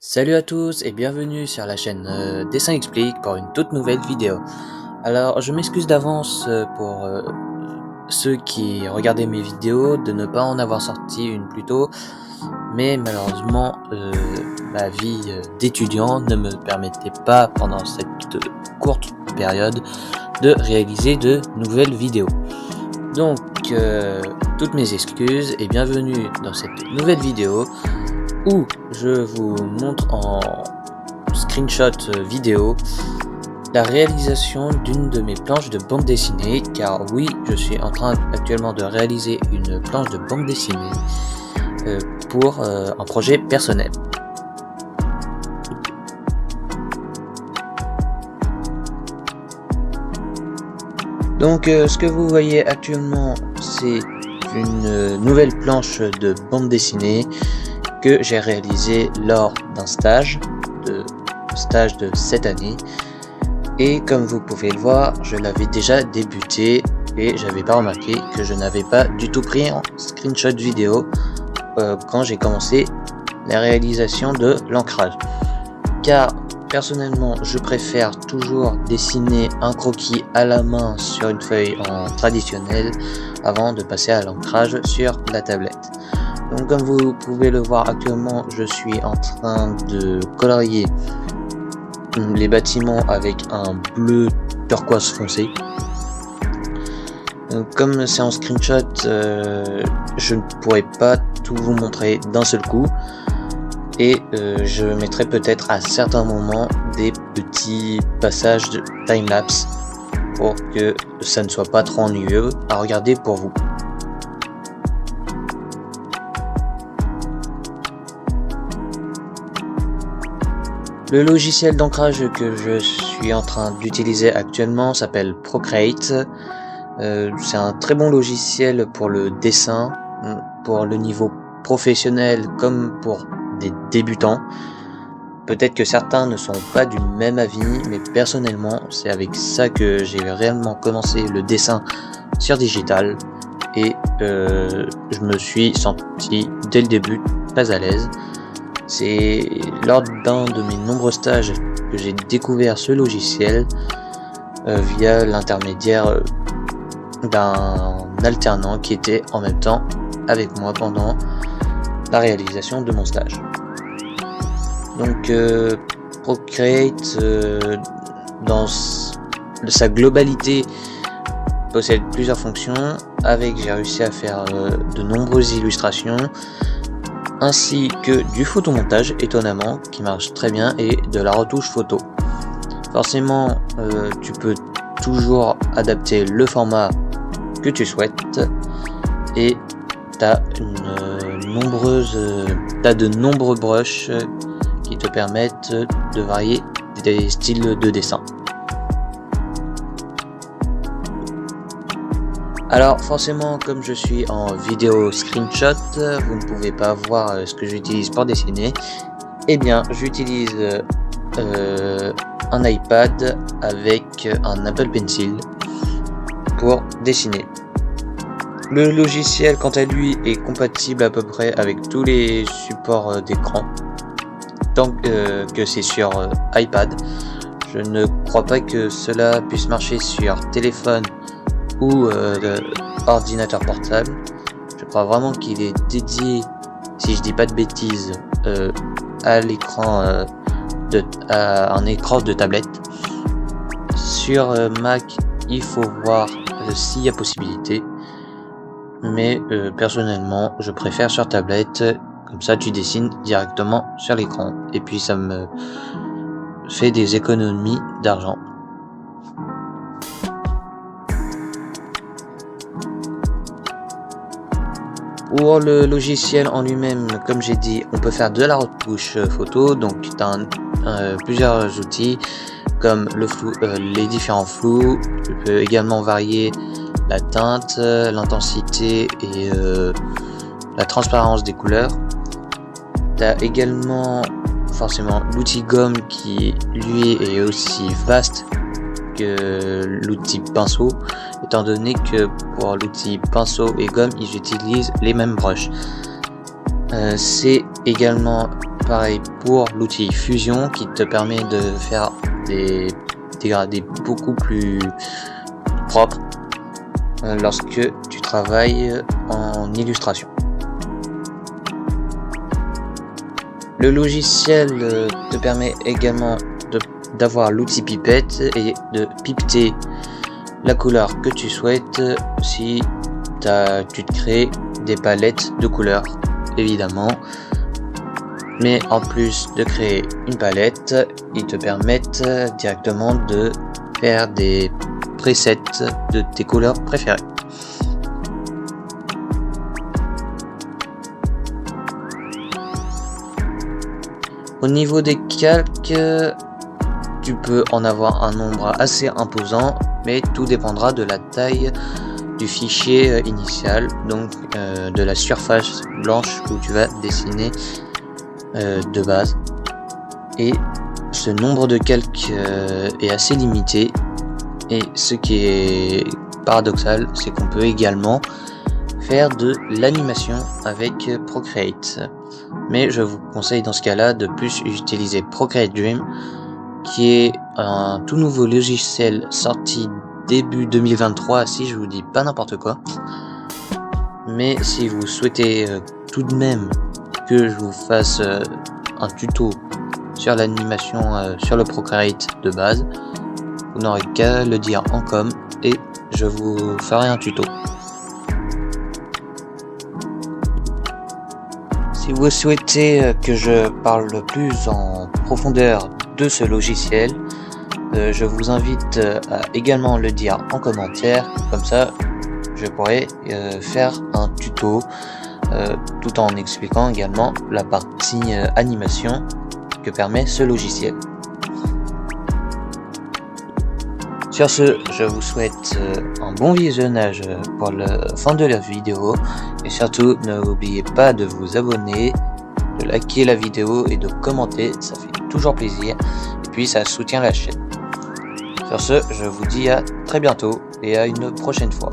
Salut à tous et bienvenue sur la chaîne Dessin Explique pour une toute nouvelle vidéo. Alors je m'excuse d'avance pour ceux qui regardaient mes vidéos de ne pas en avoir sorti une plus tôt, mais malheureusement ma vie d'étudiant ne me permettait pas pendant cette courte période de réaliser de nouvelles vidéos. Donc toutes mes excuses et bienvenue dans cette nouvelle vidéo où je vous montre en screenshot vidéo la réalisation d'une de mes planches de bande dessinée, car oui, je suis en train actuellement de réaliser une planche de bande dessinée pour un projet personnel. Donc ce que vous voyez actuellement, c'est une nouvelle planche de bande dessinée que j'ai réalisé lors d'un stage de cette année, et comme vous pouvez le voir, je l'avais déjà débuté et j'avais pas remarqué que je n'avais pas du tout pris en screenshot vidéo quand j'ai commencé la réalisation de l'ancrage, car personnellement je préfère toujours dessiner un croquis à la main sur une feuille en traditionnel avant de passer à l'ancrage sur la tablette. Donc comme vous pouvez le voir actuellement, je suis en train de colorier les bâtiments avec un bleu turquoise foncé. Donc, comme c'est en screenshot, je ne pourrai pas tout vous montrer d'un seul coup, et je mettrai peut-être à certains moments des petits passages de timelapse pour que ça ne soit pas trop ennuyeux à regarder pour vous. Le logiciel d'ancrage que je suis en train d'utiliser actuellement s'appelle Procreate. C'est un très bon logiciel pour le dessin, pour le niveau professionnel comme pour des débutants. Peut-être que certains ne sont pas du même avis, mais personnellement, c'est avec ça que j'ai réellement commencé le dessin sur digital, et je me suis senti dès le début très à l'aise. C'est lors d'un de mes nombreux stages que j'ai découvert ce logiciel via l'intermédiaire d'un alternant qui était en même temps avec moi pendant la réalisation de mon stage. Donc Procreate dans sa globalité possède plusieurs fonctions. J'ai réussi à faire de nombreuses illustrations, ainsi que du photomontage étonnamment qui marche très bien, et de la retouche photo. Forcément tu peux toujours adapter le format que tu souhaites, et tu as de nombreux brushes qui te permettent de varier des styles de dessin. Alors forcément, comme je suis en vidéo screenshot, vous ne pouvez pas voir ce que j'utilise pour dessiner. Eh bien, j'utilise un iPad avec un Apple Pencil pour dessiner. Le logiciel, quant à lui, est compatible à peu près avec tous les supports d'écran, tant que c'est sur iPad. Je ne crois pas que cela puisse marcher sur téléphone ou ordinateur portable. Je crois vraiment qu'il est dédié, si je dis pas de bêtises, à l'écran à un écran de tablette. Sur Mac, il faut voir s'il y a possibilité, mais personnellement je préfère sur tablette, comme ça tu dessines directement sur l'écran et puis ça me fait des économies d'argent. Pour le logiciel en lui-même, comme j'ai dit, on peut faire de la retouche photo, donc tu as plusieurs outils comme le flou, les différents flous. Tu peux également varier la teinte, l'intensité et la transparence des couleurs. Tu as également forcément l'outil gomme qui lui est aussi vaste que l'outil pinceau, étant donné que pour l'outil pinceau et gomme ils utilisent les mêmes brushes. C'est également Pareil pour l'outil Fusion qui te permet de faire des dégradés beaucoup plus propres lorsque tu travailles en illustration. Le logiciel te permet également d'avoir l'outil pipette et de pipeter la couleur que tu souhaites si tu te crées des palettes de couleurs évidemment. Mais en plus de créer une palette, ils te permettent directement de faire des presets de tes couleurs préférées. Au niveau des calques, tu peux en avoir un nombre assez imposant, mais tout dépendra de la taille du fichier initial, donc de la surface blanche où tu vas dessiner de base. Et ce nombre de calques est assez limité, et ce qui est paradoxal, c'est qu'on peut également faire de l'animation avec Procreate. Mais je vous conseille dans ce cas-là de plus utiliser Procreate Dream, qui est un tout nouveau logiciel sorti début 2023, si je vous dis pas n'importe quoi. Mais si vous souhaitez tout de même que je vous fasse un tuto sur l'animation sur le Procreate de base, vous n'aurez qu'à le dire en com et je vous ferai un tuto. Si vous souhaitez que je parle plus en profondeur de ce logiciel, je vous invite à également le dire en commentaire, comme ça je pourrais faire un tuto tout en expliquant également la partie animation que permet ce logiciel. Sur ce, je vous souhaite un bon visionnage pour la fin de la vidéo et surtout n'oubliez pas de vous abonner, de liker la vidéo et de commenter, ça fait toujours plaisir et puis ça soutient la chaîne. Sur ce, je vous dis à très bientôt et à une prochaine fois.